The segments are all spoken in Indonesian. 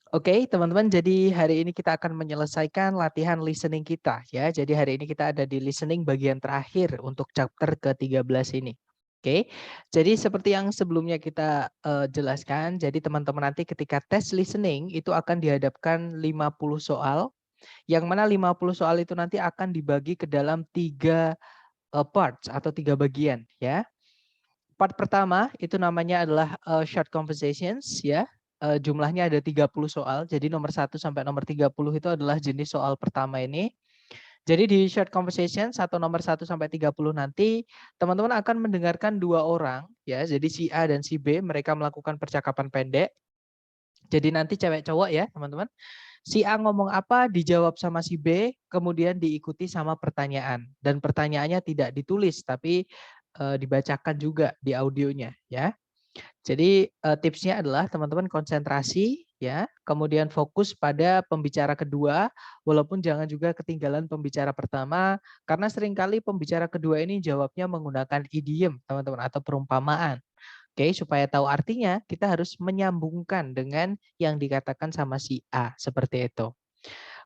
Oke, teman-teman, jadi hari ini kita akan menyelesaikan latihan listening kita ya. Jadi hari ini kita ada di listening bagian terakhir untuk chapter ke-13 ini. Oke. Jadi seperti yang sebelumnya kita jelaskan, jadi teman-teman nanti ketika tes listening itu akan dihadapkan 50 soal, yang mana 50 soal itu nanti akan dibagi ke dalam 3 parts atau 3 bagian ya. Part pertama itu namanya adalah short conversations ya. Jumlahnya ada 30 soal. Jadi nomor 1 sampai nomor 30 itu adalah jenis soal pertama ini. Jadi di short conversations atau nomor 1 sampai 30 nanti teman-teman akan mendengarkan dua orang ya. Jadi si A dan si B mereka melakukan percakapan pendek. Jadi nanti cewek cowok ya, teman-teman. Si A ngomong apa dijawab sama si B, kemudian diikuti sama pertanyaan. Dan pertanyaannya tidak ditulis tapi dibacakan juga di audionya ya. Jadi tipsnya adalah teman-teman konsentrasi ya, kemudian fokus pada pembicara kedua, walaupun jangan juga ketinggalan pembicara pertama, karena seringkali pembicara kedua ini jawabnya menggunakan idiom teman-teman atau perumpamaan. Oke, supaya tahu artinya kita harus menyambungkan dengan yang dikatakan sama si A seperti itu.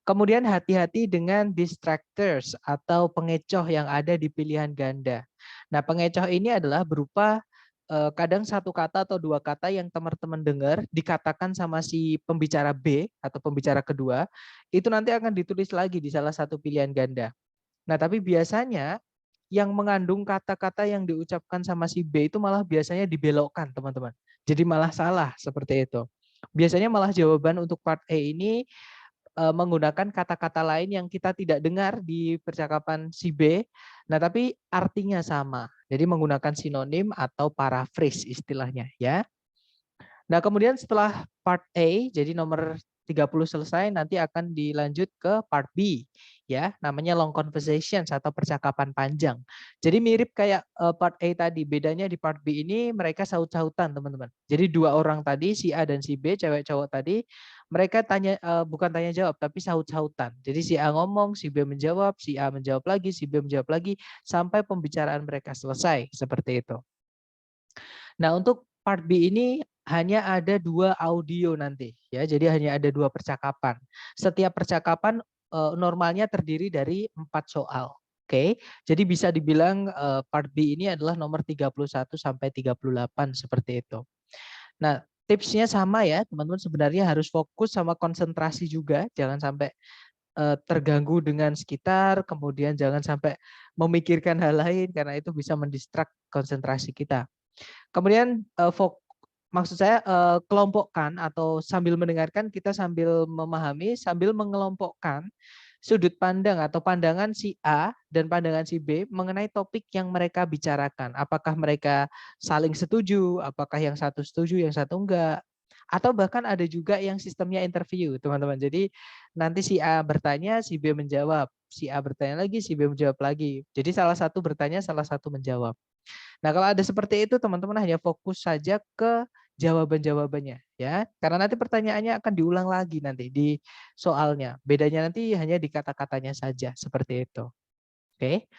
Kemudian hati-hati dengan distractors atau pengecoh yang ada di pilihan ganda. Nah, pengecoh ini adalah berupa kadang satu kata atau dua kata yang teman-teman dengar dikatakan sama si pembicara B atau pembicara kedua, itu nanti akan ditulis lagi di salah satu pilihan ganda. Nah, tapi biasanya yang mengandung kata-kata yang diucapkan sama si B itu malah biasanya dibelokkan, teman-teman. Jadi malah salah seperti itu. Biasanya malah jawaban untuk part E ini menggunakan kata-kata lain yang kita tidak dengar di percakapan si B, nah tapi artinya sama. Jadi menggunakan sinonim atau paraphrase istilahnya ya. Nah, kemudian setelah part A, jadi nomor 30 selesai, nanti akan dilanjut ke part B, ya, namanya long conversations atau percakapan panjang. Jadi mirip kayak part A tadi, bedanya di part B ini mereka saut-sautan, teman-teman. Jadi dua orang tadi, si A dan si B, cewek cowok tadi, mereka tanya bukan tanya jawab, tapi saut-sautan. Jadi si A ngomong, si B menjawab, si A menjawab lagi, si B menjawab lagi, sampai pembicaraan mereka selesai, seperti itu. Nah, untuk part B ini hanya ada dua audio nanti ya. Jadi hanya ada dua percakapan. Setiap percakapan normalnya terdiri dari 4 soal. Oke. Jadi bisa dibilang part B ini adalah nomor 31 sampai 38 seperti itu. Nah, tipsnya sama ya, teman-teman, sebenarnya harus fokus sama konsentrasi juga, jangan sampai terganggu dengan sekitar, kemudian jangan sampai memikirkan hal lain karena itu bisa mendistrak konsentrasi kita. Kemudian maksud saya kelompokkan atau sambil mendengarkan kita sambil memahami, sambil mengelompokkan sudut pandang atau pandangan si A dan pandangan si B mengenai topik yang mereka bicarakan. Apakah mereka saling setuju, apakah yang satu setuju, yang satu enggak. Atau bahkan ada juga yang sistemnya interview, teman-teman. Jadi nanti si A bertanya, si B menjawab. Si A bertanya lagi, si B menjawab lagi. Jadi salah satu bertanya, salah satu menjawab. Nah, kalau ada seperti itu, teman-teman hanya fokus saja ke jawaban-jawabannya ya. Karena nanti pertanyaannya akan diulang lagi nanti di soalnya. Bedanya nanti hanya di kata-katanya saja seperti itu. Oke.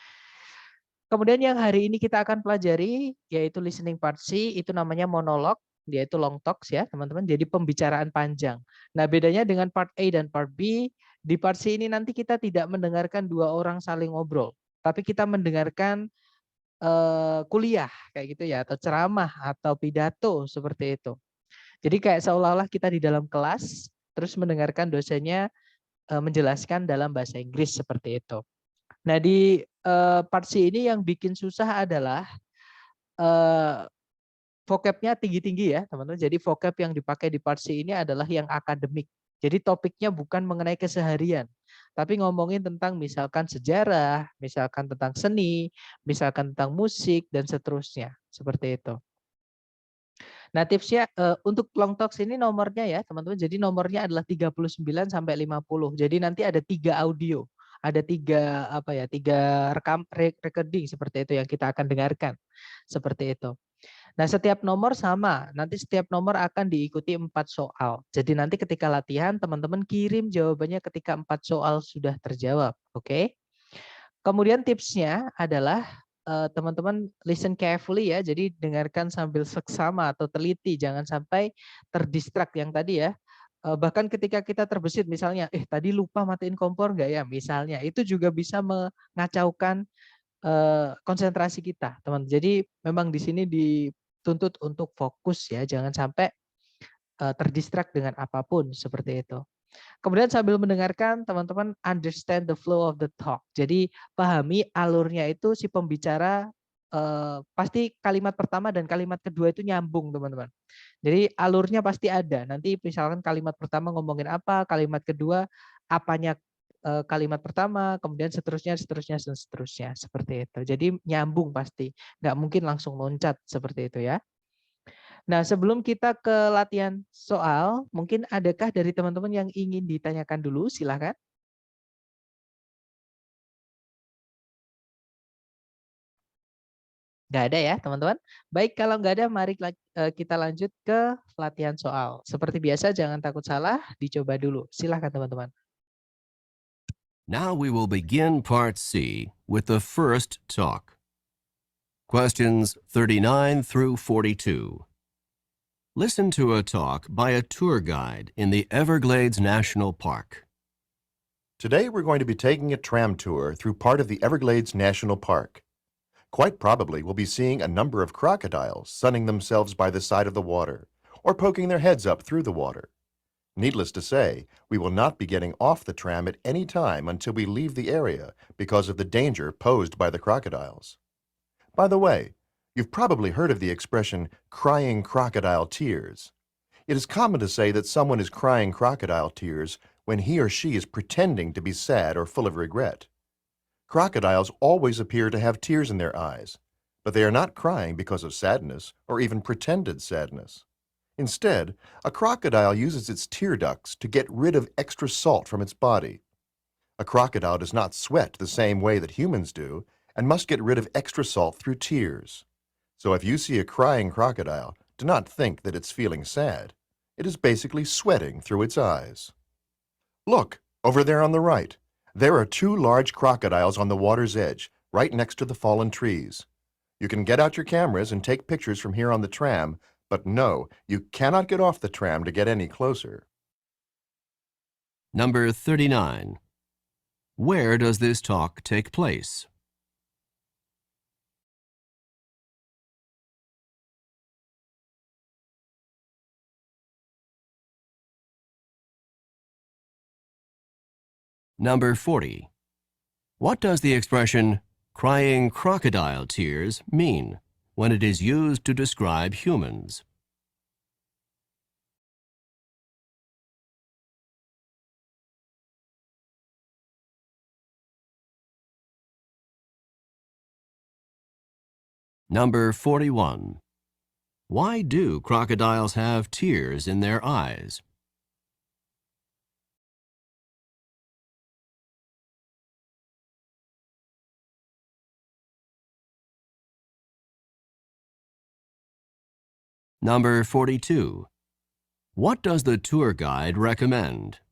Kemudian yang hari ini kita akan pelajari yaitu listening part C, itu namanya monolog, yaitu long talks ya, teman-teman. Jadi pembicaraan panjang. Nah, bedanya dengan part A dan part B, di part C ini nanti kita tidak mendengarkan dua orang saling ngobrol, tapi kita mendengarkan kuliah kayak gitu ya, atau ceramah atau pidato seperti itu. Jadi kayak seolah-olah kita di dalam kelas terus mendengarkan dosennya menjelaskan dalam bahasa Inggris seperti itu. Nah, di part C ini yang bikin susah adalah vocabnya tinggi-tinggi ya, teman-teman. Jadi vocab yang dipakai di part C ini adalah yang akademik. Jadi topiknya bukan mengenai keseharian, tapi ngomongin tentang misalkan sejarah, misalkan tentang seni, misalkan tentang musik, dan seterusnya. Seperti itu. Nah, tipsnya untuk long talks ini nomornya ya, teman-teman. Jadi nomornya adalah 39 sampai 50. Jadi nanti ada 3 audio. Ada 3 apa ya, 3 recording seperti itu yang kita akan dengarkan. Seperti itu. Nah, setiap nomor sama. Nanti setiap nomor akan diikuti 4 soal. Jadi nanti ketika latihan, teman-teman kirim jawabannya ketika 4 soal sudah terjawab. Oke? Kemudian tipsnya adalah teman-teman listen carefully ya. Jadi dengarkan sambil seksama atau teliti. Jangan sampai terdistract yang tadi ya. Bahkan ketika kita terbesit misalnya, tadi lupa matiin kompor nggak ya? Misalnya, itu juga bisa mengacaukan konsentrasi kita, teman. Jadi memang di sini dituntut untuk fokus ya, jangan sampai terdistract dengan apapun seperti itu. Kemudian sambil mendengarkan, teman-teman understand the flow of the talk. Jadi pahami alurnya itu si pembicara pasti kalimat pertama dan kalimat kedua itu nyambung, teman-teman. Jadi alurnya pasti ada. Nanti misalkan kalimat pertama ngomongin apa, kalimat kedua apanya kalimat pertama, kemudian seterusnya, seterusnya, dan seterusnya. Seperti itu. Jadi nyambung pasti. Nggak mungkin langsung loncat seperti itu ya. Nah, sebelum kita ke latihan soal, mungkin adakah dari teman-teman yang ingin ditanyakan dulu? Silakan. Nggak ada ya, teman-teman? Baik, kalau nggak ada, mari kita lanjut ke latihan soal. Seperti biasa, jangan takut salah, dicoba dulu. Silakan, teman-teman. Now we will begin part C with the first talk. Questions 39 through 42. Listen to a talk by a tour guide in the Everglades National Park. Today we're going to be taking a tram tour through part of the Everglades National Park. Quite probably we'll be seeing a number of crocodiles sunning themselves by the side of the water or poking their heads up through the water. Needless to say, we will not be getting off the tram at any time until we leave the area because of the danger posed by the crocodiles. By the way, you've probably heard of the expression crying crocodile tears. It is common to say that someone is crying crocodile tears when he or she is pretending to be sad or full of regret. Crocodiles always appear to have tears in their eyes, but they are not crying because of sadness or even pretended sadness. Instead, a crocodile uses its tear ducts to get rid of extra salt from its body. A crocodile does not sweat the same way that humans do and must get rid of extra salt through tears. So if you see a crying crocodile, do not think that it's feeling sad. It is basically sweating through its eyes. Look, over there on the right. There are two large crocodiles on the water's edge, right next to the fallen trees. You can get out your cameras and take pictures from here on the tram, but no, you cannot get off the tram to get any closer. Number 39. Where does this talk take place? Number 40. What does the expression crying crocodile tears mean when it is used to describe humans? Number 41. Why do crocodiles have tears in their eyes? Number 42. What does the tour guide recommend?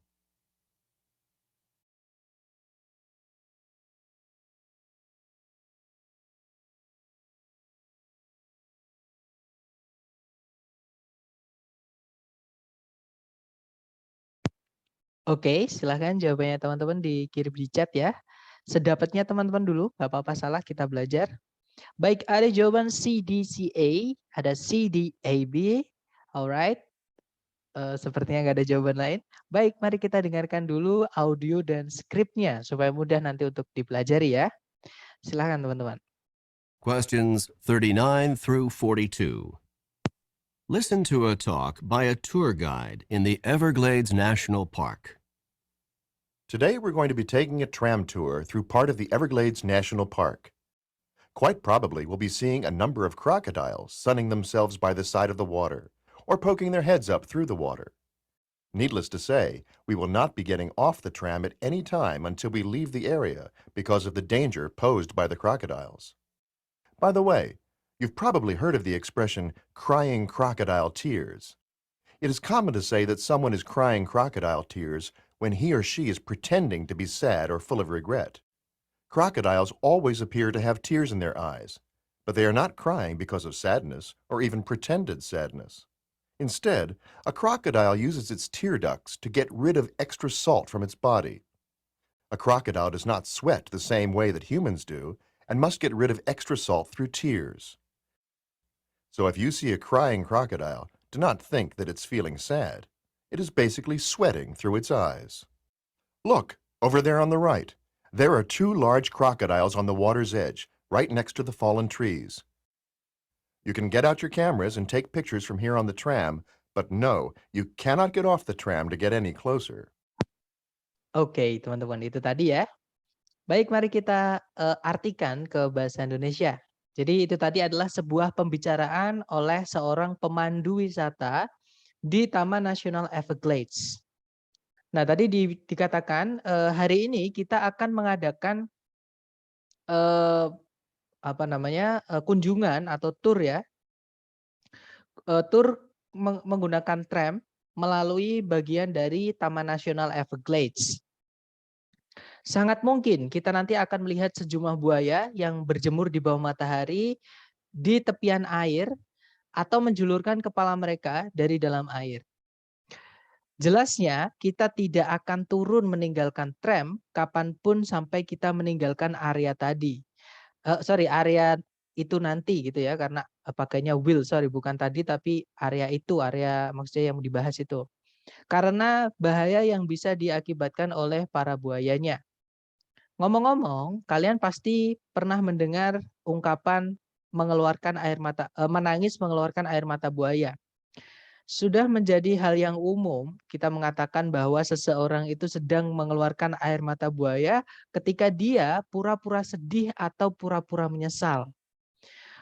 Oke, silahkan jawabannya teman-teman dikirim di chat ya. Sedapatnya teman-teman dulu, nggak apa-apa salah, kita belajar. Baik, ada jawaban CDCA, ada CDAB, alright. Sepertinya nggak ada jawaban lain. Baik, mari kita dengarkan dulu audio dan skripnya supaya mudah nanti untuk dipelajari ya. Silahkan teman-teman. Questions 39 through 42. Listen to a talk by a tour guide in the Everglades National Park. Today we're going to be taking a tram tour through part of the Everglades National Park. Quite probably we'll be seeing a number of crocodiles sunning themselves by the side of the water or poking their heads up through the water. Needless to say, we will not be getting off the tram at any time until we leave the area because of the danger posed by the crocodiles. By the way, you've probably heard of the expression crying crocodile tears. It is common to say that someone is crying crocodile tears when he or she is pretending to be sad or full of regret. Crocodiles always appear to have tears in their eyes, but they are not crying because of sadness or even pretended sadness. Instead, a crocodile uses its tear ducts to get rid of extra salt from its body. A crocodile does not sweat the same way that humans do and must get rid of extra salt through tears. So if you see a crying crocodile, do not think that it's feeling sad. It is basically sweating through its eyes. Look, over there on the right. There are two large crocodiles on the water's edge, right next to the fallen trees. You can get out your cameras and take pictures from here on the tram, but no, you cannot get off the tram to get any closer. Oke, teman-teman, itu tadi ya. Baik, mari kita artikan ke bahasa Indonesia. Jadi itu tadi adalah sebuah pembicaraan oleh seorang pemandu wisata di Taman Nasional Everglades. Nah, tadi dikatakan hari ini kita akan mengadakan kunjungan atau tur ya. Tur menggunakan tram melalui bagian dari Taman Nasional Everglades. Sangat mungkin kita nanti akan melihat sejumlah buaya yang berjemur di bawah matahari di tepian air atau menjulurkan kepala mereka dari dalam air. Jelasnya kita tidak akan turun meninggalkan tram kapanpun sampai kita meninggalkan area tadi. Area itu nanti gitu ya, karena pakainya will, bukan tadi tapi area itu, area maksudnya yang dibahas itu. Karena bahaya yang bisa diakibatkan oleh para buayanya. Ngomong-ngomong, kalian pasti pernah mendengar ungkapan menangis mengeluarkan air mata buaya. Sudah menjadi hal yang umum kita mengatakan bahwa seseorang itu sedang mengeluarkan air mata buaya ketika dia pura-pura sedih atau pura-pura menyesal.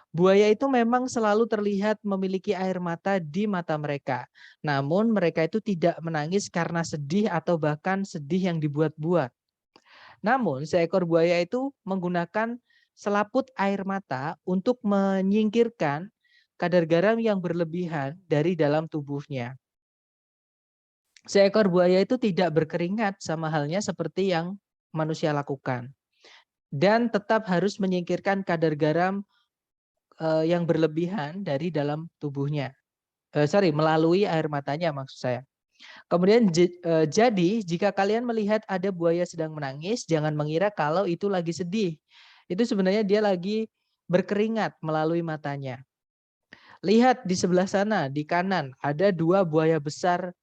Buaya itu memang selalu terlihat memiliki air mata di mata mereka. Namun mereka itu tidak menangis karena sedih atau bahkan sedih yang dibuat-buat. Namun seekor buaya itu menggunakan selaput air mata untuk menyingkirkan kadar garam yang berlebihan dari dalam tubuhnya. Seekor buaya itu tidak berkeringat sama halnya seperti yang manusia lakukan. Dan tetap harus menyingkirkan kadar garam yang berlebihan dari dalam tubuhnya. Melalui air matanya maksud saya. Kemudian jadi jika kalian melihat ada buaya sedang menangis, jangan mengira kalau itu lagi sedih. Itu sebenarnya dia lagi berkeringat melalui matanya. Lihat di sebelah sana, di kanan, ada dua buaya besar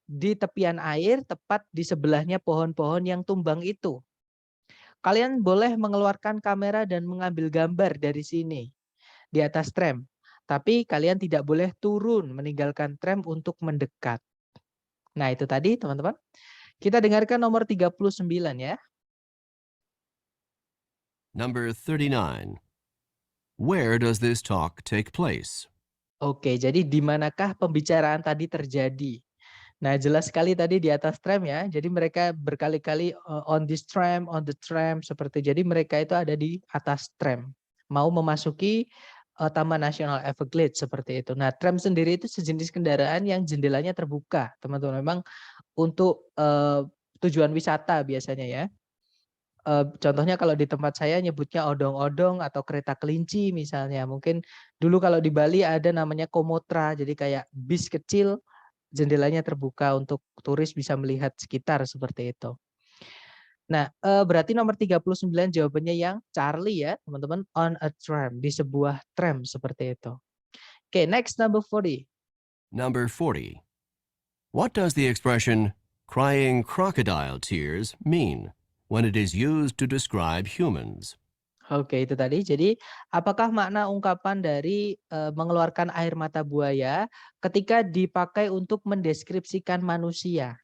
di tepian air, tepat di sebelahnya pohon-pohon yang tumbang itu. Kalian boleh mengeluarkan kamera dan mengambil gambar dari sini, di atas tram. Tapi kalian tidak boleh turun meninggalkan tram untuk mendekat. Nah, itu tadi teman-teman. Kita dengarkan nomor 39 ya. Number 39. Where does this talk take place? Oke, jadi di manakah pembicaraan tadi terjadi? Nah, jelas sekali tadi di atas tram ya. Jadi mereka berkali-kali on the tram seperti. Jadi mereka itu ada di atas tram. Mau memasuki Taman Nasional Everglades seperti itu. Nah, tram sendiri itu sejenis kendaraan yang jendelanya terbuka, teman-teman. Memang untuk tujuan wisata biasanya ya. Contohnya kalau di tempat saya nyebutnya odong-odong atau kereta kelinci misalnya. Mungkin dulu kalau di Bali ada namanya komotra, jadi kayak bis kecil jendelanya terbuka untuk turis bisa melihat sekitar seperti itu. Nah, berarti nomor 39 jawabannya yang Charlie ya, teman-teman, on a tram, di sebuah tram seperti itu. Oke, next number 40. Number 40. What does the expression crying crocodile tears mean when it is used to describe humans? Oke, itu tadi. Jadi, apakah makna ungkapan dari mengeluarkan air mata buaya ketika dipakai untuk mendeskripsikan manusia?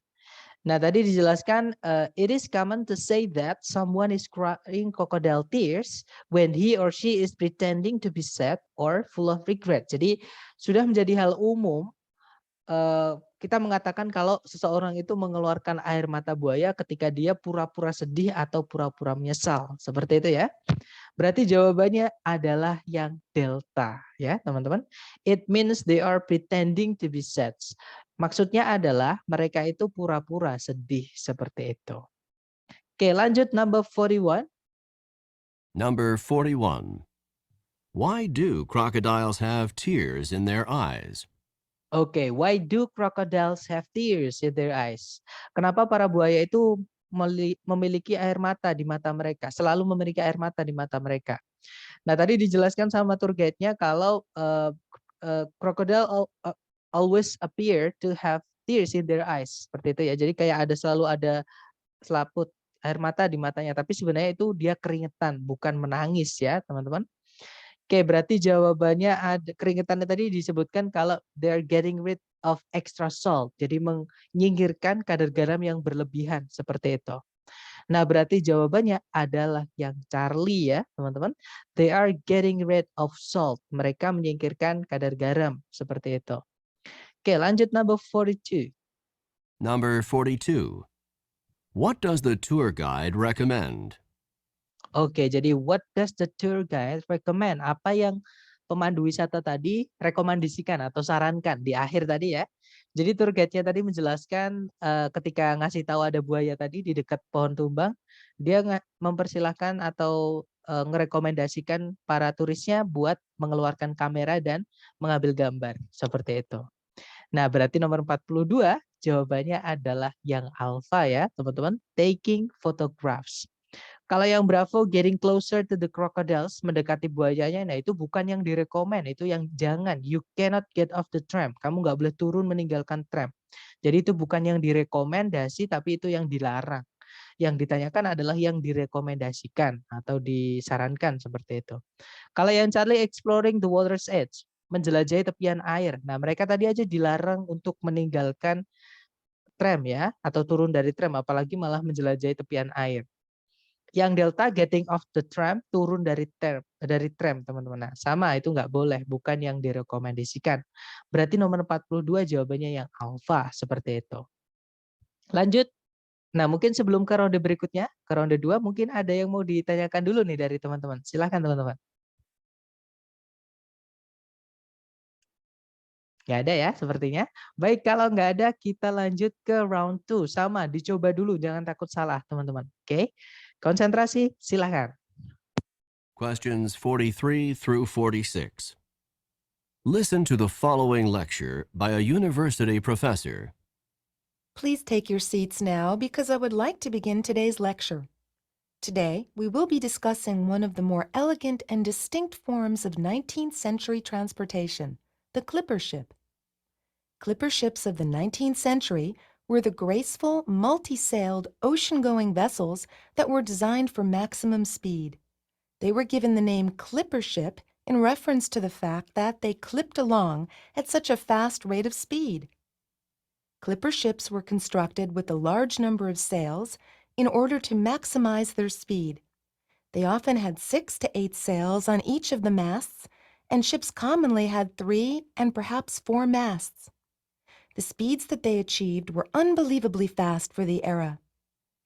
Nah, tadi dijelaskan, it is common to say that someone is crying crocodile tears when he or she is pretending to be sad or full of regret. Jadi, sudah menjadi hal umum kita mengatakan kalau seseorang itu mengeluarkan air mata buaya ketika dia pura-pura sedih atau pura-pura menyesal. Seperti itu ya. Berarti jawabannya adalah yang delta ya teman-teman. It means they are pretending to be sad. Maksudnya adalah mereka itu pura-pura sedih seperti itu. Oke, lanjut number 41. Number 41. Why do crocodiles have tears in their eyes? Oke, why do crocodiles have tears in their eyes? Kenapa para buaya itu memiliki air mata di mata mereka, selalu memiliki air mata di mata mereka? Nah, tadi dijelaskan sama tour guide-nya kalau crocodile always appear to have tears in their eyes. Seperti itu ya. Jadi kayak selalu ada selaput air mata di matanya, tapi sebenarnya itu dia keringetan, bukan menangis ya, teman-teman. Oke, berarti jawabannya ada keringetannya tadi disebutkan kalau they're getting rid of extra salt. Jadi menyingkirkan kadar garam yang berlebihan seperti itu. Nah, berarti jawabannya adalah yang Charlie ya, teman-teman. They are getting rid of salt. Mereka menyingkirkan kadar garam seperti itu. Oke, lanjut number 42. Number 42. What does the tour guide recommend? Oke, jadi what does the tour guide recommend? Apa yang pemandu wisata tadi rekomendasikan atau sarankan di akhir tadi ya. Jadi tour guide-nya tadi menjelaskan ketika ngasih tahu ada buaya tadi di dekat pohon tumbang, dia mempersilahkan atau ngerekomendasikan para turisnya buat mengeluarkan kamera dan mengambil gambar seperti itu. Nah, berarti nomor 42 jawabannya adalah yang alfa ya, teman-teman. Taking photographs. Kalau yang Bravo getting closer to the crocodiles, mendekati buayanya, nah itu bukan yang direkomend, itu yang jangan. You cannot get off the tram. Kamu nggak boleh turun meninggalkan tram. Jadi itu bukan yang direkomendasi, tapi itu yang dilarang. Yang ditanyakan adalah yang direkomendasikan atau disarankan seperti itu. Kalau yang Charlie exploring the water's edge, menjelajahi tepian air. Nah mereka tadi aja dilarang untuk meninggalkan tram ya, atau turun dari tram, apalagi malah menjelajahi tepian air. Yang Delta getting off the tram, turun dari tram teman-teman. Nah, sama itu nggak boleh, bukan yang direkomendasikan. Berarti nomor 42 jawabannya yang alfa seperti itu. Lanjut. Nah, mungkin sebelum ke ronde berikutnya, ke ronde 2 mungkin ada yang mau ditanyakan dulu nih dari teman-teman. Silahkan teman-teman. Nggak ada ya sepertinya. Baik, kalau nggak ada kita lanjut ke round 2. Sama, dicoba dulu, jangan takut salah teman-teman. Oke, konsentrasi, silahkan. Questions 43 through 46. Listen to the following lecture by a university professor. Please take your seats now because I would like to begin today's lecture. Today, we will be discussing one of the more elegant and distinct forms of 19th century transportation, the clipper ship. Clipper ships of the 19th century were the graceful, multi-sailed, ocean-going vessels that were designed for maximum speed. They were given the name clipper ship in reference to the fact that they clipped along at such a fast rate of speed. Clipper ships were constructed with a large number of sails in order to maximize their speed. They often had 6 to 8 sails on each of the masts, and ships commonly had 3 and perhaps 4 masts. The speeds that they achieved were unbelievably fast for the era.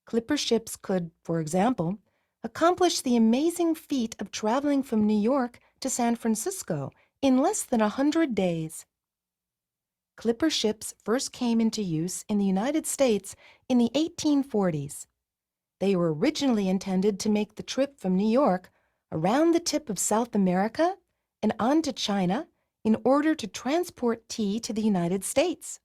Clipper ships could, for example, accomplish the amazing feat of traveling from New York to San Francisco in less than 100 days. Clipper ships first came into use in the United States in the 1840s. They were originally intended to make the trip from New York around the tip of South America and on to China in order to transport tea to the United States.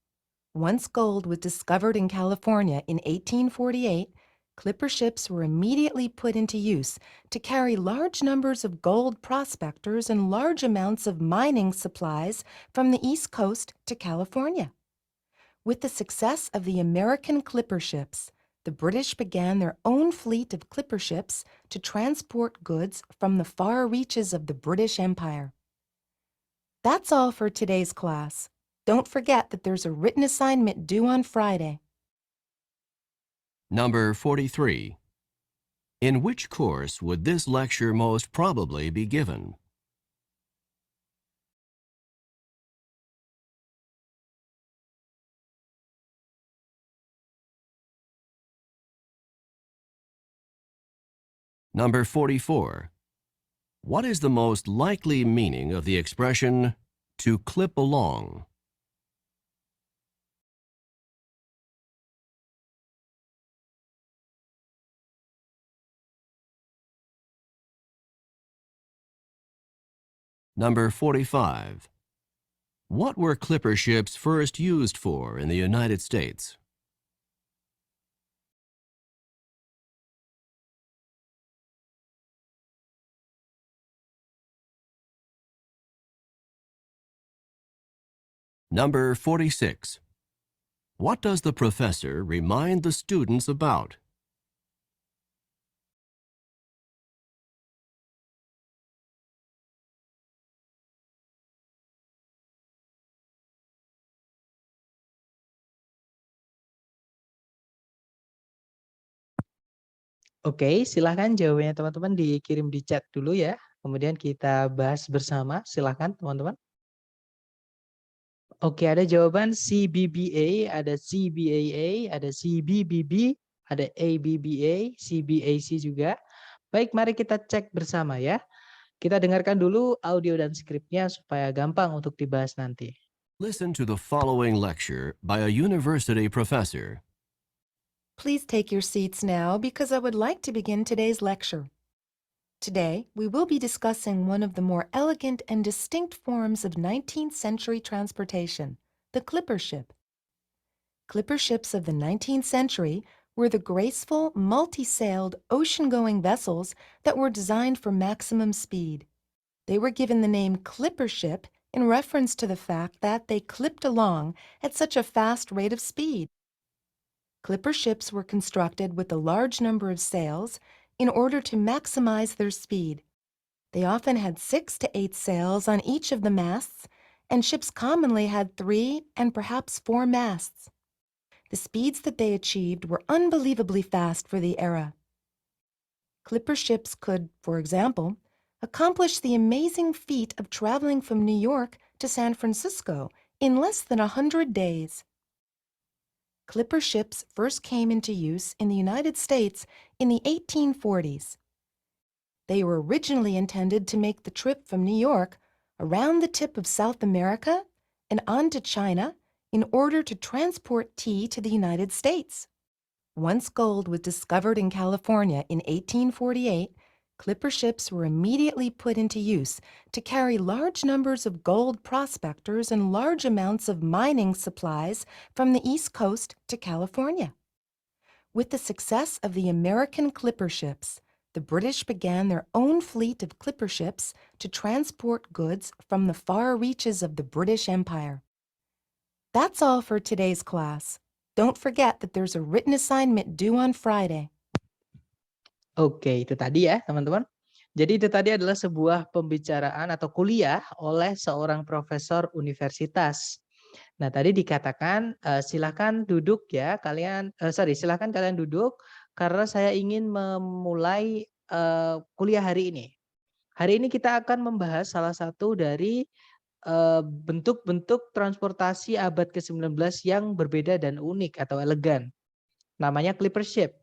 Once gold was discovered in California in 1848, clipper ships were immediately put into use to carry large numbers of gold prospectors and large amounts of mining supplies from the East Coast to California. With the success of the American clipper ships, the British began their own fleet of clipper ships to transport goods from the far reaches of the British Empire. That's all for today's class. Don't forget that there's a written assignment due on Friday. Number 43. In which course would this lecture most probably be given? Number 44. What is the most likely meaning of the expression to clip along? Number 45. What were clipper ships first used for in the United States? Number 46. What does the professor remind the students about? Oke, silahkan jawabannya teman-teman dikirim di chat dulu ya. Kemudian kita bahas bersama. Silahkan teman-teman. Oke, ada jawaban CBBA, ada CBAA, ada CBBB, ada ABBA, CBAC juga. Baik, mari kita cek bersama ya. Kita dengarkan dulu audio dan skripnya supaya gampang untuk dibahas nanti. Listen to the following lecture by a university professor. Please take your seats now because I would like to begin today's lecture. Today, we will be discussing one of the more elegant and distinct forms of 19th century transportation, the clipper ship. Clipper ships of the 19th century were the graceful, multi-sailed, ocean-going vessels that were designed for maximum speed. They were given the name clipper ship in reference to the fact that they clipped along at such a fast rate of speed. Clipper ships were constructed with a large number of sails in order to maximize their speed. They often had 6 to 8 sails on each of the masts, and ships commonly had 3 and perhaps 4 masts. The speeds that they achieved were unbelievably fast for the era. Clipper ships could, for example, accomplish the amazing feat of traveling from New York to San Francisco in less than 100 days. Clipper ships first came into use in the United States in the 1840s. They were originally intended to make the trip from New York around the tip of South America and on to China in order to transport tea to the United States. Once gold was discovered in California in 1848, clipper ships were immediately put into use to carry large numbers of gold prospectors and large amounts of mining supplies from the East Coast to California. With the success of the American clipper ships, the British began their own fleet of clipper ships to transport goods from the far reaches of the British Empire. That's all for today's class. Don't forget that there's a written assignment due on Friday. Oke, itu tadi ya teman-teman. Jadi itu tadi adalah sebuah pembicaraan atau kuliah oleh seorang profesor universitas. Nah, tadi dikatakan silakan duduk ya kalian, silakan kalian duduk karena saya ingin memulai kuliah hari ini. Hari ini kita akan membahas salah satu dari bentuk-bentuk transportasi abad ke-19 yang berbeda dan unik atau elegan. Namanya clipper ship.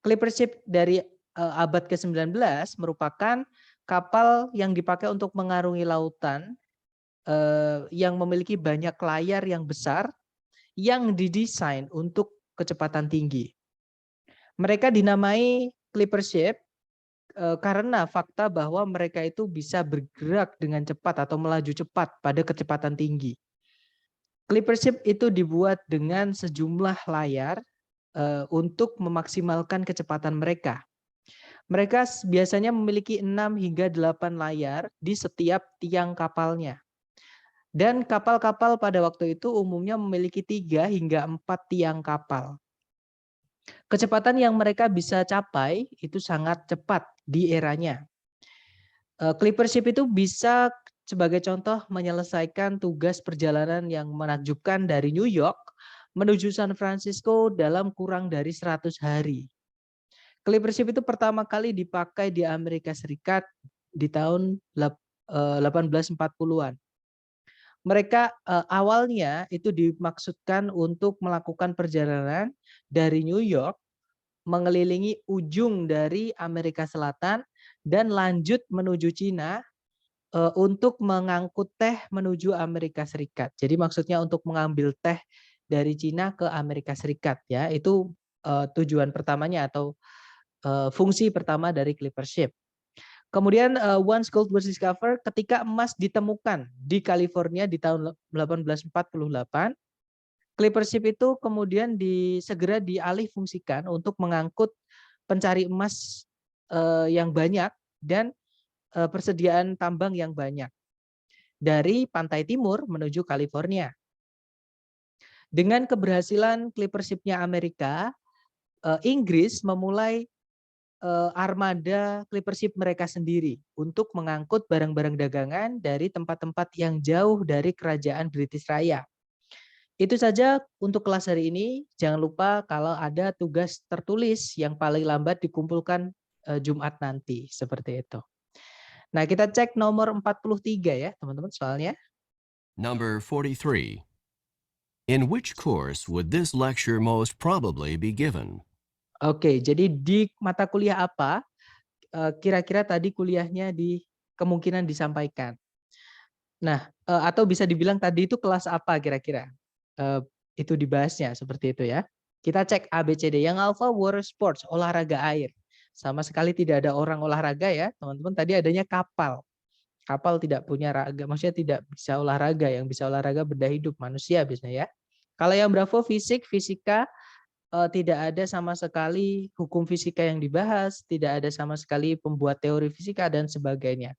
Clipper ship dari abad ke-19 merupakan kapal yang dipakai untuk mengarungi lautan yang memiliki banyak layar yang besar yang didesain untuk kecepatan tinggi. Mereka dinamai clipper ship karena fakta bahwa mereka itu bisa bergerak dengan cepat atau melaju cepat pada kecepatan tinggi. Clipper ship itu dibuat dengan sejumlah layar untuk memaksimalkan kecepatan mereka. Mereka biasanya memiliki 6 hingga 8 layar di setiap tiang kapalnya. Dan kapal-kapal pada waktu itu umumnya memiliki 3 hingga 4 tiang kapal. Kecepatan yang mereka bisa capai itu sangat cepat di eranya. Clipper ship itu bisa sebagai contoh menyelesaikan tugas perjalanan yang menakjubkan dari New York menuju San Francisco dalam kurang dari 100 hari. Clipper ship itu pertama kali dipakai di Amerika Serikat di tahun 1840-an. Mereka awalnya itu dimaksudkan untuk melakukan perjalanan dari New York mengelilingi ujung dari Amerika Selatan dan lanjut menuju Cina untuk mengangkut teh menuju Amerika Serikat. Jadi maksudnya untuk mengambil teh dari Cina ke Amerika Serikat ya. Itu tujuan pertamanya atau fungsi pertama dari clipper ship. Kemudian once gold was discovered, ketika emas ditemukan di California di tahun 1848, clipper ship itu kemudian segera dialih fungsikan untuk mengangkut pencari emas yang banyak dan persediaan tambang yang banyak dari pantai timur menuju California. Dengan keberhasilan clipper ship-nya Amerika, Inggris memulai armada clipper ship mereka sendiri untuk mengangkut barang-barang dagangan dari tempat-tempat yang jauh dari kerajaan British Raya. Itu saja untuk kelas hari ini. Jangan lupa kalau ada tugas tertulis yang paling lambat dikumpulkan Jumat nanti, seperti itu. Nah, kita cek nomor 43 ya, teman-teman, soalnya. Number 43. In which course would this lecture most probably be given? Oke, jadi di mata kuliah apa kira-kira tadi kuliahnya kemungkinan disampaikan. Nah, atau bisa dibilang tadi itu kelas apa kira-kira itu dibahasnya seperti itu ya. Kita cek ABCD. Yang alpha water sports, olahraga air. Sama sekali tidak ada orang olahraga ya, teman-teman. Tadi adanya kapal. Kapal tidak punya raga, maksudnya tidak bisa olahraga. Yang bisa olahraga benda hidup, manusia biasanya ya. Kalau yang Bravo fisik, fisika, tidak ada sama sekali hukum fisika yang dibahas, tidak ada sama sekali pembuat teori fisika dan sebagainya.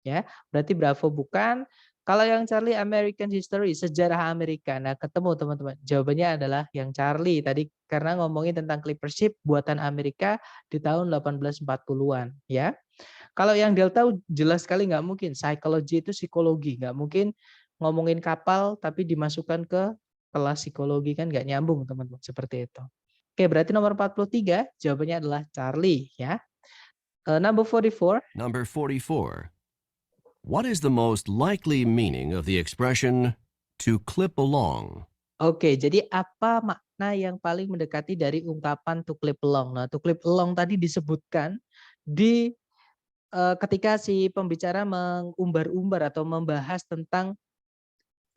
Ya, berarti Bravo bukan. Kalau yang Charlie, American History, sejarah Amerika. Nah, ketemu teman-teman. Jawabannya adalah yang Charlie tadi karena ngomongin tentang clipper ship buatan Amerika di tahun 1840-an, ya. Kalau yang Delta jelas sekali nggak mungkin. Psychology itu psikologi, nggak mungkin ngomongin kapal tapi dimasukkan ke kelas psikologi, kan nggak nyambung teman-teman, seperti itu. Oke, berarti nomor 43 jawabannya adalah Charlie ya. Number 44. Number 44. What is the most likely meaning of the expression to clip along? Oke, jadi apa makna yang paling mendekati dari ungkapan to clip along? Nah, to clip along tadi disebutkan di ketika si pembicara mengumbar-umbar atau membahas tentang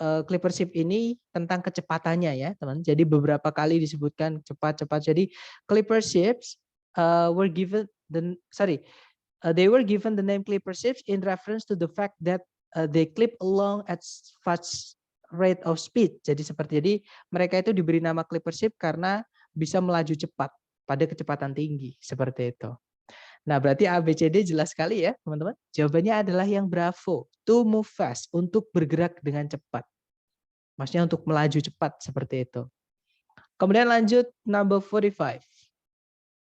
clipper ship ini tentang kecepatannya ya, teman. Jadi beberapa kali disebutkan cepat-cepat. Jadi clipper ships they were given the name clipper ships in reference to the fact that they clip along at fast rate of speed. Jadi mereka itu diberi nama clipper ship karena bisa melaju cepat pada kecepatan tinggi, seperti itu. Nah, berarti ABCD jelas sekali ya, teman-teman. Jawabannya adalah yang Bravo, to move fast, untuk bergerak dengan cepat. Maksudnya untuk melaju cepat, seperti itu. Kemudian lanjut, number 45.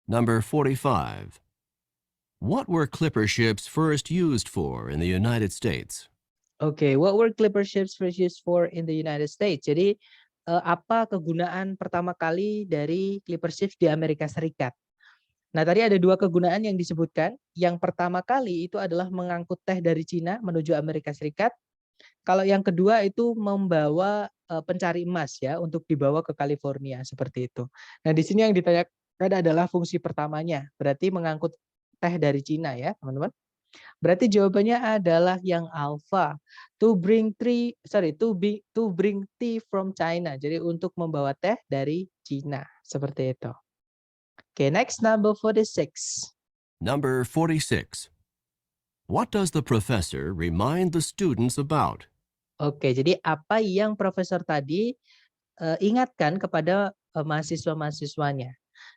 Number 45. What were clipper ships first used for in the United States? Oke, what were clipper ships first used for in the United States? Jadi, apa kegunaan pertama kali dari clipper ships di Amerika Serikat? Nah, tadi ada dua kegunaan yang disebutkan. Yang pertama kali itu adalah mengangkut teh dari Cina menuju Amerika Serikat. Kalau yang kedua itu membawa pencari emas ya untuk dibawa ke California, seperti itu. Nah, di sini yang ditanyakan adalah fungsi pertamanya, berarti mengangkut teh dari Cina ya, teman-teman. Berarti jawabannya adalah yang alpha, to bring tea from China. Jadi untuk membawa teh dari Cina, seperti itu. Okay, next, number 46. Number 46. What does the professor remind the students about? Oke, jadi apa yang profesor tadi ingatkan kepada mahasiswa-mahasiswanya.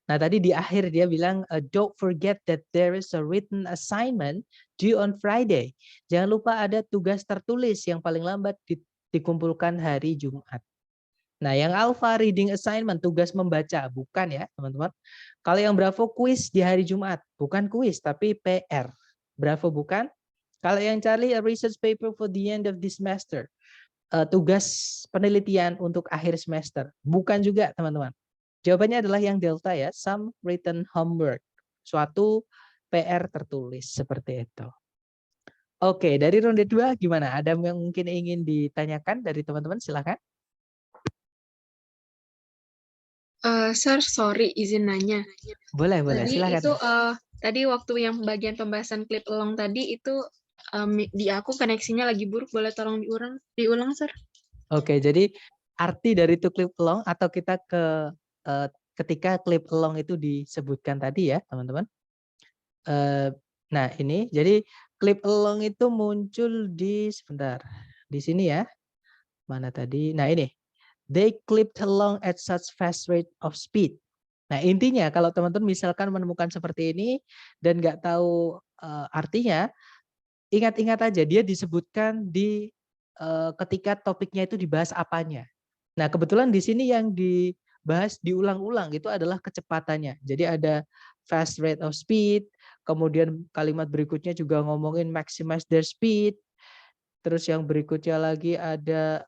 Nah, tadi di akhir dia bilang, don't forget that there is a written assignment due on Friday. Jangan lupa ada tugas tertulis yang paling lambat dikumpulkan hari Jumat. Nah, yang alpha reading assignment, tugas membaca, bukan ya teman-teman. Kalau yang Bravo kuis di hari Jumat, bukan kuis tapi PR. Bravo bukan. Kalau yang Charlie a research paper for the end of this semester, tugas penelitian untuk akhir semester, bukan juga teman-teman. Jawabannya adalah yang Delta ya, some written homework, suatu PR tertulis, seperti itu. Oke, dari ronde 2 gimana? Ada yang mungkin ingin ditanyakan dari teman-teman? Silakan. Sir, sorry izin nanya. Boleh, Tadi silakan. itu tadi waktu yang bagian pembahasan clip along tadi itu di aku koneksinya lagi buruk, boleh tolong diulang, Sir? Oke, jadi arti dari to clip along atau kita ketika clip along itu disebutkan tadi ya, teman-teman. Nah, ini jadi clip along itu muncul di sebentar. Di sini ya. Mana tadi? Nah, ini. They clipped along at such fast rate of speed. Nah, intinya kalau teman-teman misalkan menemukan seperti ini dan nggak tahu artinya, ingat-ingat aja dia disebutkan di ketika topiknya itu dibahas apanya. Nah, kebetulan di sini yang dibahas diulang-ulang itu adalah kecepatannya. Jadi ada fast rate of speed, kemudian kalimat berikutnya juga ngomongin maximize their speed. Terus yang berikutnya lagi ada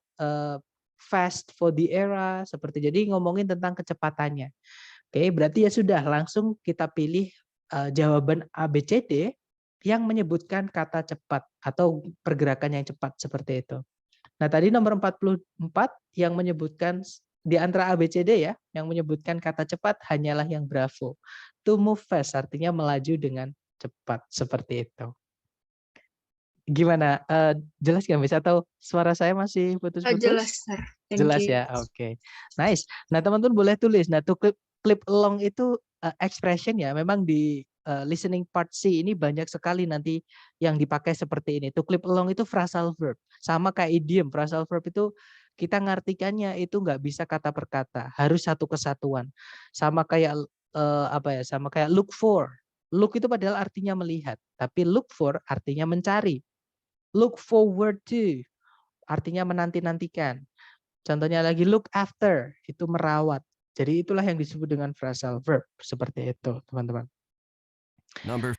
fast for the era, seperti jadi ngomongin tentang kecepatannya. Oke, berarti ya sudah langsung kita pilih jawaban ABCD yang menyebutkan kata cepat atau pergerakan yang cepat seperti itu. Nah, tadi nomor 44 yang menyebutkan di antara ABCD ya, yang menyebutkan kata cepat hanyalah yang bravo. To move fast artinya melaju dengan cepat seperti itu. Gimana? Jelas nggak Miss? Atau suara saya masih Oh, putus-putus? jelas, Sir. Thank Jelas you. ya, oke. Nice. Nah, teman-teman boleh tulis. Nah, to clip along itu expression ya. Memang di listening part C ini banyak sekali nanti yang dipakai seperti ini. To clip along itu phrasal verb. Sama kayak idiom. Phrasal verb itu kita ngartikannya itu nggak bisa kata per kata. Harus satu kesatuan. Sama kayak apa ya? Sama kayak look for. Look itu padahal artinya melihat. Tapi look for artinya mencari. Look forward to artinya menanti-nantikan. Contohnya lagi look after, itu merawat. Jadi itulah yang disebut dengan phrasal verb. Seperti itu, teman-teman. Number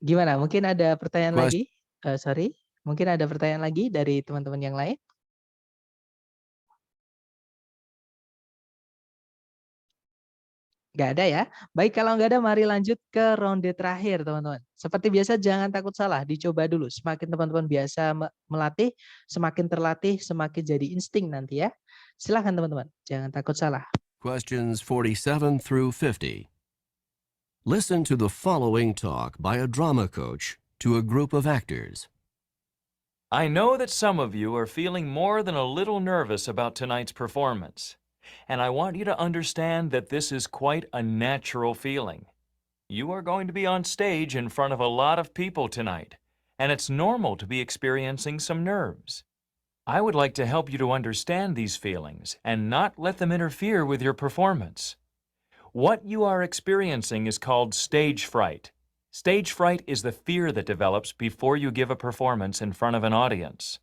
Gimana? Mungkin ada pertanyaan Question. lagi? Sorry, mungkin ada pertanyaan lagi dari teman-teman yang lain? Nggak ada ya? Baik, kalau nggak ada mari lanjut ke ronde terakhir, teman-teman. Seperti biasa, jangan takut salah, dicoba dulu. Semakin teman-teman biasa melatih, semakin terlatih, semakin jadi insting nanti ya. Silahkan teman-teman, jangan takut salah. Questions 47 through 50. Listen to the following talk by a drama coach to a group of actors. I know that some of you are feeling more than a little nervous about tonight's performance, and I want you to understand that this is quite a natural feeling. You are going to be on stage in front of a lot of people tonight, and it's normal to be experiencing some nerves. I would like to help you to understand these feelings and not let them interfere with your performance. What you are experiencing is called stage fright. Stage fright is the fear that develops before you give a performance in front of an audience.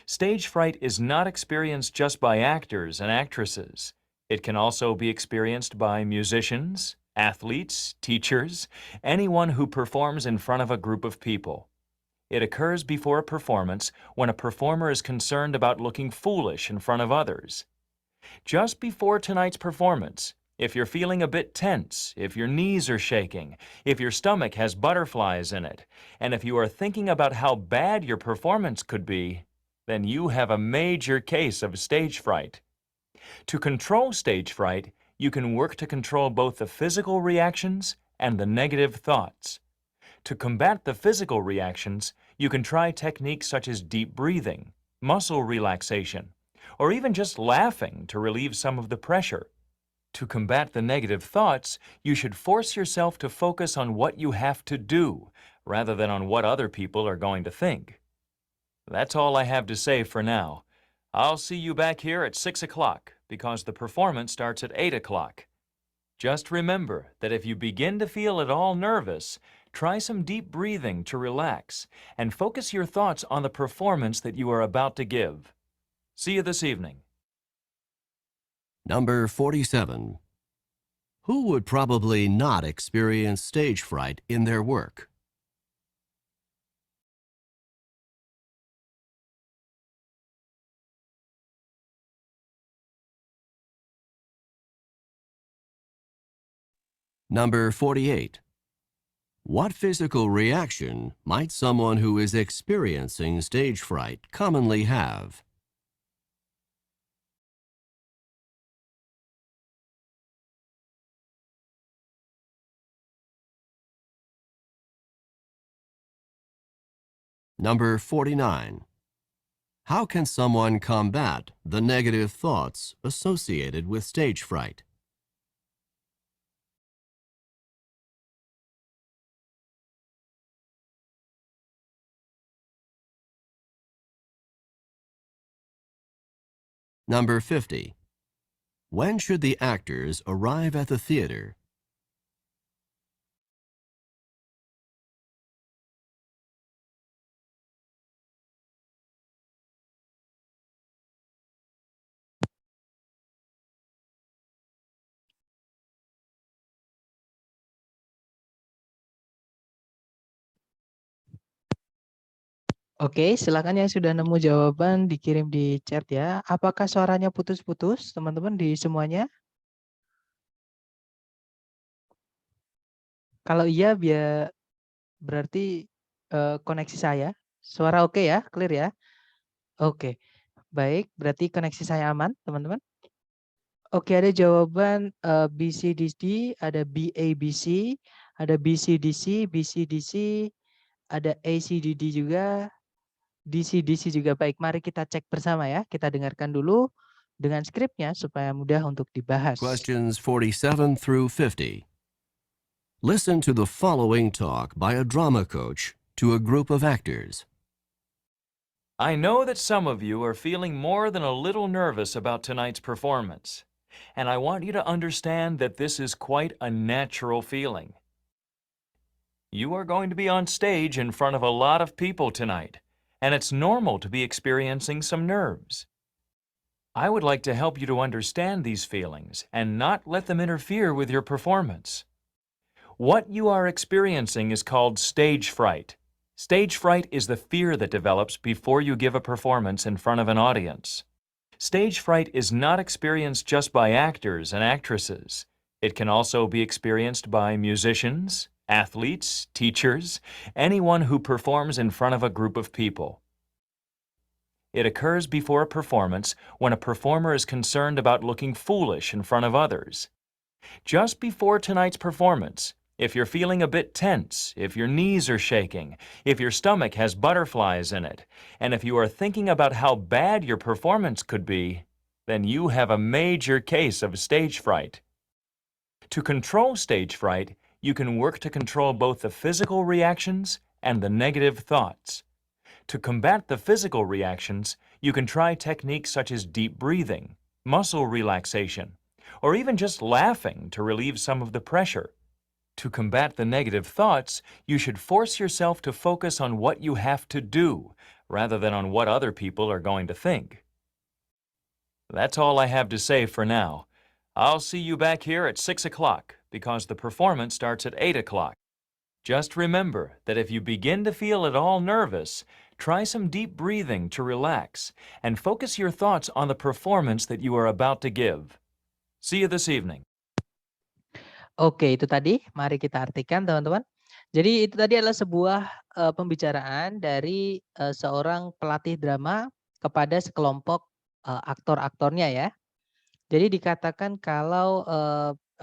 Stage fright is not experienced just by actors and actresses. It can also be experienced by musicians, athletes, teachers, anyone who performs in front of a group of people. It occurs before a performance when a performer is concerned about looking foolish in front of others. Just before tonight's performance, if you're feeling a bit tense, if your knees are shaking, if your stomach has butterflies in it, and if you are thinking about how bad your performance could be, then you have a major case of stage fright. To control stage fright, you can work to control both the physical reactions and the negative thoughts. To combat the physical reactions, you can try techniques such as deep breathing, muscle relaxation, or even just laughing to relieve some of the pressure. To combat the negative thoughts, you should force yourself to focus on what you have to do, rather than on what other people are going to think. That's all I have to say for now. I'll see you back here at 6 o'clock, because the performance starts at 8 o'clock. Just remember that if you begin to feel at all nervous, try some deep breathing to relax, and focus your thoughts on the performance that you are about to give. See you this evening. Number 47. Who would probably not experience stage fright in their work? Number 48. What physical reaction might someone who is experiencing stage fright commonly have? Number 49. How can someone combat the negative thoughts associated with stage fright? Number 50. When should the actors arrive at the theater? Oke, silakan yang sudah nemu jawaban dikirim di chat ya. Apakah suaranya putus-putus, teman-teman di semuanya? Kalau iya, berarti koneksi saya. Suara oke ya, clear ya? Oke, baik. Berarti koneksi saya aman, teman-teman. Oke, ada jawaban BCDD, ada BABC, ada BCDC, BCDC, ada ACDD juga, DC-DC juga. Baik, mari kita cek bersama ya. Kita dengarkan dulu dengan skripnya supaya mudah untuk dibahas. Questions 47 through 50. Listen to the following talk by a drama coach to a group of actors. I know that some of you are feeling more than a little nervous about tonight's performance, and I want you to understand that this is quite a natural feeling. You are going to be on stage in front of a lot of people tonight, and it's normal to be experiencing some nerves. I would like to help you to understand these feelings and not let them interfere with your performance. What you are experiencing is called stage fright. Stage fright is the fear that develops before you give a performance in front of an audience. Stage fright is not experienced just by actors and actresses. It can also be experienced by musicians, athletes, teachers, anyone who performs in front of a group of people. It occurs before a performance when a performer is concerned about looking foolish in front of others. Just before tonight's performance, if you're feeling a bit tense, if your knees are shaking, if your stomach has butterflies in it, and if you are thinking about how bad your performance could be, then you have a major case of stage fright. To control stage fright, you can work to control both the physical reactions and the negative thoughts. To combat the physical reactions, you can try techniques such as deep breathing, muscle relaxation, or even just laughing to relieve some of the pressure. To combat the negative thoughts, you should force yourself to focus on what you have to do, rather than on what other people are going to think. That's all I have to say for now. I'll see you back here at 6 o'clock, because the performance starts at 8 o'clock. Just remember that if you begin to feel at all nervous, try some deep breathing to relax, and focus your thoughts on the performance that you are about to give. See you this evening. Oke, itu tadi. Mari kita artikan, teman-teman. Jadi itu tadi adalah sebuah pembicaraan dari seorang pelatih drama kepada sekelompok aktor-aktornya ya. Jadi dikatakan kalau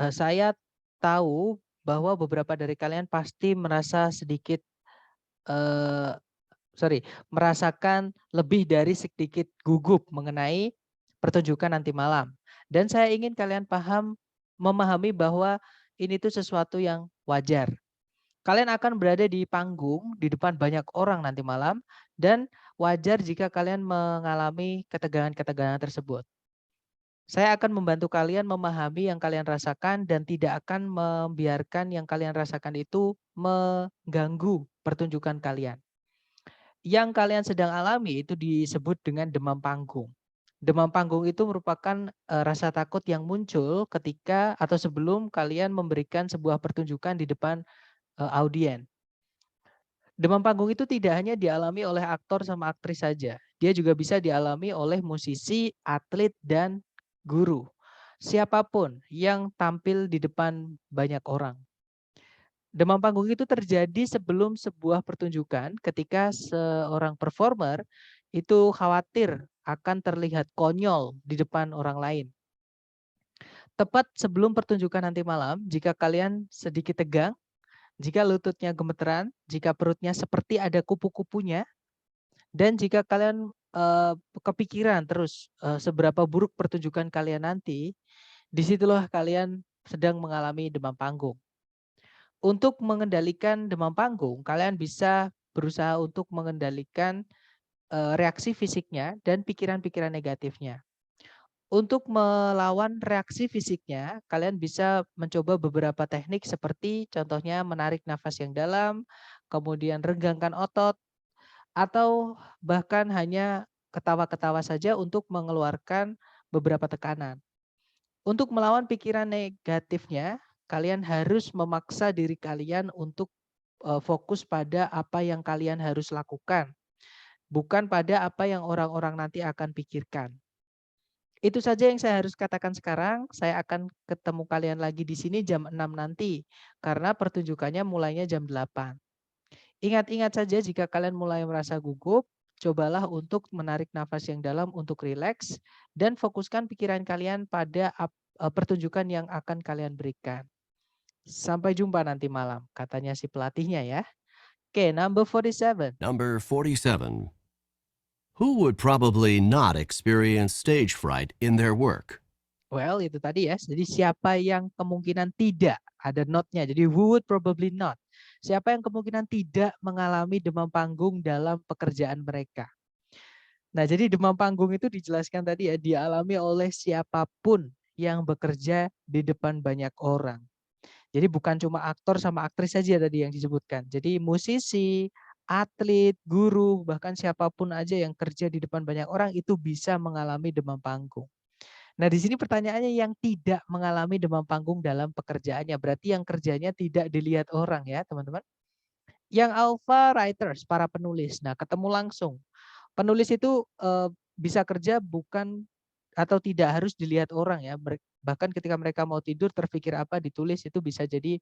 saya tahu bahwa beberapa dari kalian pasti merasa sedikit merasakan lebih dari sedikit gugup mengenai pertunjukan nanti malam. Dan saya ingin kalian memahami bahwa ini tuh sesuatu yang wajar. Kalian akan berada di panggung di depan banyak orang nanti malam dan wajar jika kalian mengalami ketegangan-ketegangan tersebut. Saya akan membantu kalian memahami yang kalian rasakan dan tidak akan membiarkan yang kalian rasakan itu mengganggu pertunjukan kalian. Yang kalian sedang alami itu disebut dengan demam panggung. Demam panggung itu merupakan rasa takut yang muncul ketika atau sebelum kalian memberikan sebuah pertunjukan di depan audien. Demam panggung itu tidak hanya dialami oleh aktor sama aktris saja. Dia juga bisa dialami oleh musisi, atlet, dan guru. Siapapun yang tampil di depan banyak orang. Demam panggung itu terjadi sebelum sebuah pertunjukan ketika seorang performer itu khawatir akan terlihat konyol di depan orang lain. Tepat sebelum pertunjukan nanti malam, jika kalian sedikit tegang, jika lututnya gemeteran, jika perutnya seperti ada kupu-kupunya, dan jika kalian kepikiran terus seberapa buruk pertunjukan kalian nanti, disitulah kalian sedang mengalami demam panggung. Untuk mengendalikan demam panggung, kalian bisa berusaha untuk mengendalikan reaksi fisiknya dan pikiran-pikiran negatifnya. Untuk melawan reaksi fisiknya, kalian bisa mencoba beberapa teknik seperti contohnya menarik nafas yang dalam, kemudian regangkan otot, atau bahkan hanya ketawa-ketawa saja untuk mengeluarkan beberapa tekanan. Untuk melawan pikiran negatifnya, kalian harus memaksa diri kalian untuk fokus pada apa yang kalian harus lakukan, bukan pada apa yang orang-orang nanti akan pikirkan. Itu saja yang saya harus katakan sekarang. Saya akan ketemu kalian lagi di sini jam 6 nanti, karena pertunjukannya mulainya jam 8. Ingat-ingat saja jika kalian mulai merasa gugup, cobalah untuk menarik nafas yang dalam untuk rileks dan fokuskan pikiran kalian pada pertunjukan yang akan kalian berikan. Sampai jumpa nanti malam, katanya si pelatihnya ya. Oke, number 47. Number 47. Who would probably not experience stage fright in their work? Well, itu tadi ya. Jadi siapa yang kemungkinan tidak, ada not-nya. Jadi who would probably not. Siapa yang kemungkinan tidak mengalami demam panggung dalam pekerjaan mereka. Nah, jadi demam panggung itu dijelaskan tadi ya, dialami oleh siapapun yang bekerja di depan banyak orang. Jadi bukan cuma aktor sama aktris saja tadi yang disebutkan. Jadi musisi, atlet, guru, bahkan siapapun aja yang kerja di depan banyak orang itu bisa mengalami demam panggung. Nah, di sini pertanyaannya yang tidak mengalami demam panggung dalam pekerjaannya. Berarti yang kerjanya tidak dilihat orang ya, teman-teman. Yang alpha writers, para penulis. Nah, ketemu langsung. Penulis itu bisa kerja bukan atau tidak harus dilihat orang ya. Bahkan ketika mereka mau tidur terpikir apa ditulis itu bisa jadi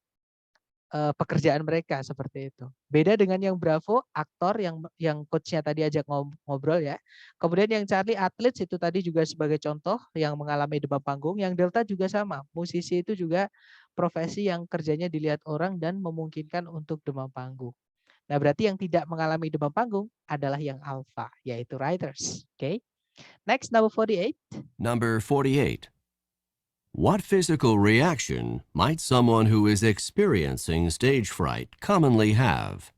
pekerjaan mereka seperti itu. Beda dengan yang Bravo, aktor yang coachnya tadi ajak ngobrol ya. Kemudian yang Charlie atlet itu tadi juga sebagai contoh yang mengalami demam panggung. Yang Delta juga sama, musisi itu juga profesi yang kerjanya dilihat orang dan memungkinkan untuk demam panggung. Nah, berarti yang tidak mengalami demam panggung adalah yang alpha, yaitu writers. Oke. Next, number 48. Number 48. What physical reaction might someone who is experiencing stage fright commonly have?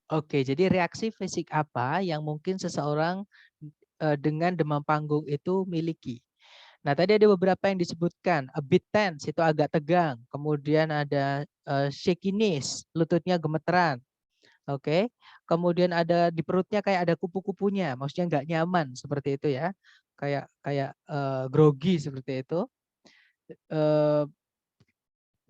Oke, jadi reaksi fisik apa yang mungkin seseorang dengan demam panggung itu miliki? Nah, tadi ada beberapa yang disebutkan, a bit tense itu agak tegang, kemudian ada shakiness, lututnya gemeteran. Oke. Kemudian ada di perutnya kayak ada kupu-kupunya, maksudnya nggak nyaman seperti itu ya. Kayak kayak grogi seperti itu. Eh,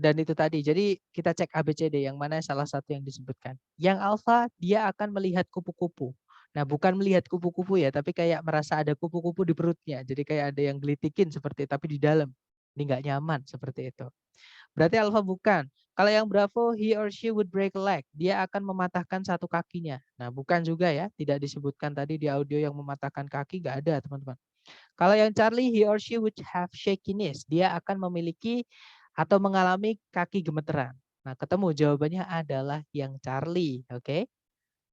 dan itu tadi. Jadi kita cek ABCD yang mana salah satu yang disebutkan. Yang alfa dia akan melihat kupu-kupu. Nah, bukan melihat kupu-kupu ya, tapi kayak merasa ada kupu-kupu di perutnya. Jadi kayak ada yang gelitikin seperti tapi di dalam. Ini nggak nyaman seperti itu. Berarti alfa bukan. Kalau yang Bravo, he or she would break a leg. Dia akan mematahkan satu kakinya. Nah, bukan juga ya. Tidak disebutkan tadi di audio yang mematahkan kaki. Nggak ada, teman-teman. Kalau yang Charlie, he or she would have shakiness. Dia akan memiliki atau mengalami kaki gemeteran. Nah, ketemu jawabannya adalah yang Charlie. Oke.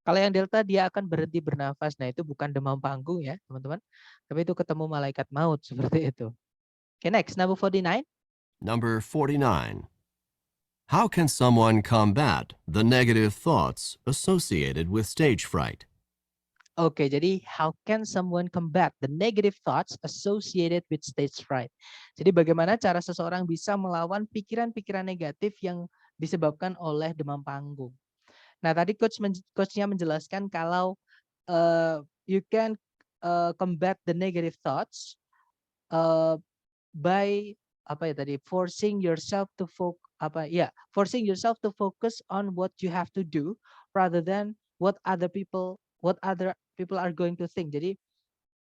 Kalau yang Delta, dia akan berhenti bernafas. Nah, itu bukan demam panggung ya, teman-teman. Tapi itu ketemu malaikat maut. Seperti itu. Oke, next. Number 49. Number 49. How can someone combat the negative thoughts associated with stage fright? Oke, jadi how can someone combat the negative thoughts associated with stage fright? Jadi bagaimana cara seseorang bisa melawan pikiran-pikiran negatif yang disebabkan oleh demam panggung? Nah, tadi coachnya menjelaskan kalau you can combat the negative thoughts by apa ya tadi forcing yourself to forcing yourself to focus on what you have to do rather than what other people are going to think. Jadi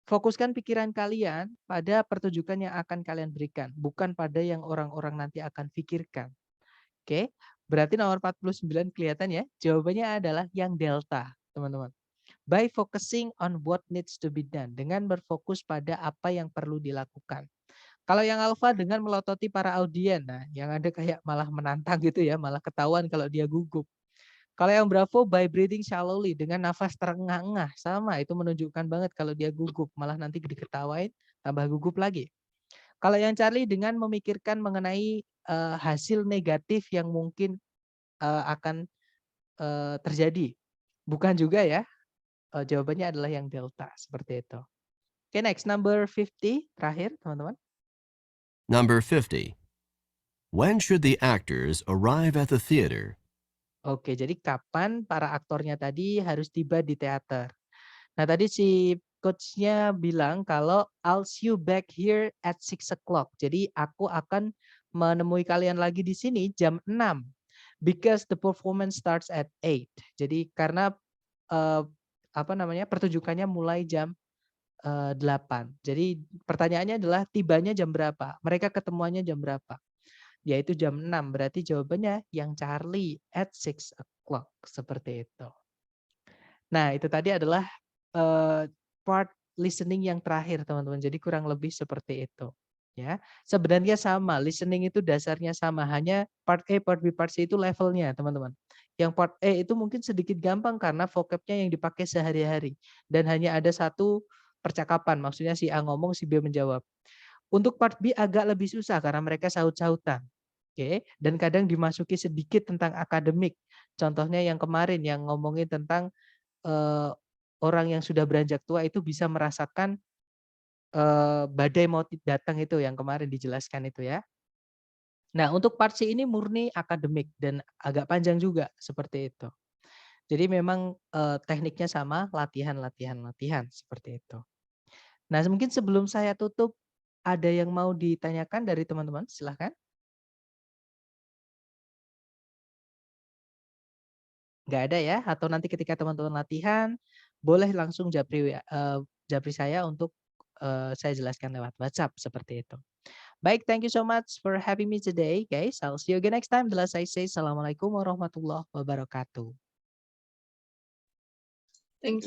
fokuskan pikiran kalian pada pertunjukan yang akan kalian berikan, bukan pada yang orang-orang nanti akan pikirkan. Oke, berarti nomor 49 kelihatan ya. Jawabannya adalah yang delta, teman-teman. By focusing on what needs to be done, dengan berfokus pada apa yang perlu dilakukan. Kalau yang alfa dengan melototi para audien, nah yang ada kayak malah menantang gitu ya, malah ketahuan kalau dia gugup. Kalau yang Bravo by breathing shallowly dengan nafas terengah-engah, sama itu menunjukkan banget kalau dia gugup, malah nanti diketawain tambah gugup lagi. Kalau yang Charlie dengan memikirkan mengenai hasil negatif yang mungkin akan terjadi, bukan juga ya. Jawabannya adalah yang delta seperti itu. Oke, next number 50 terakhir teman-teman. Number 50. When should the actors arrive at the theater? Oke, jadi kapan para aktornya tadi harus tiba di teater? Nah, tadi si coach-nya bilang kalau I'll see you back here at 6 o'clock. Jadi aku akan menemui kalian lagi di sini jam 6. Because the performance starts at 8. Jadi karena pertunjukannya mulai jam 8. Jadi pertanyaannya adalah tibanya jam berapa? Mereka ketemuannya jam berapa? Yaitu jam 6. Berarti jawabannya yang Charlie at 6 o'clock. Seperti itu. Nah, itu tadi adalah part listening yang terakhir, teman-teman. Jadi kurang lebih seperti itu. Ya, sebenarnya sama. Listening itu dasarnya sama. Hanya part A, part B, part C itu levelnya, teman-teman. Yang part A itu mungkin sedikit gampang karena vocabnya yang dipakai sehari-hari. Dan hanya ada satu percakapan. Maksudnya si A ngomong, si B menjawab. Untuk part B agak lebih susah karena mereka saut-sautan. Oke, dan kadang dimasuki sedikit tentang akademik. Contohnya yang kemarin yang ngomongin tentang orang yang sudah beranjak tua itu bisa merasakan badai mau datang itu yang kemarin dijelaskan itu ya. Nah, untuk part C ini murni akademik dan agak panjang juga seperti itu. Jadi memang tekniknya sama, latihan seperti itu. Nah, mungkin sebelum saya tutup ada yang mau ditanyakan dari teman-teman? Silahkan. Nggak ada ya? Atau nanti ketika teman-teman latihan, boleh langsung japri saya untuk saya jelaskan lewat WhatsApp seperti itu. Baik, thank you so much for having me today, guys. I'll see you again next time. Bila saya say, Assalamualaikum warahmatullahi wabarakatuh. Thank you.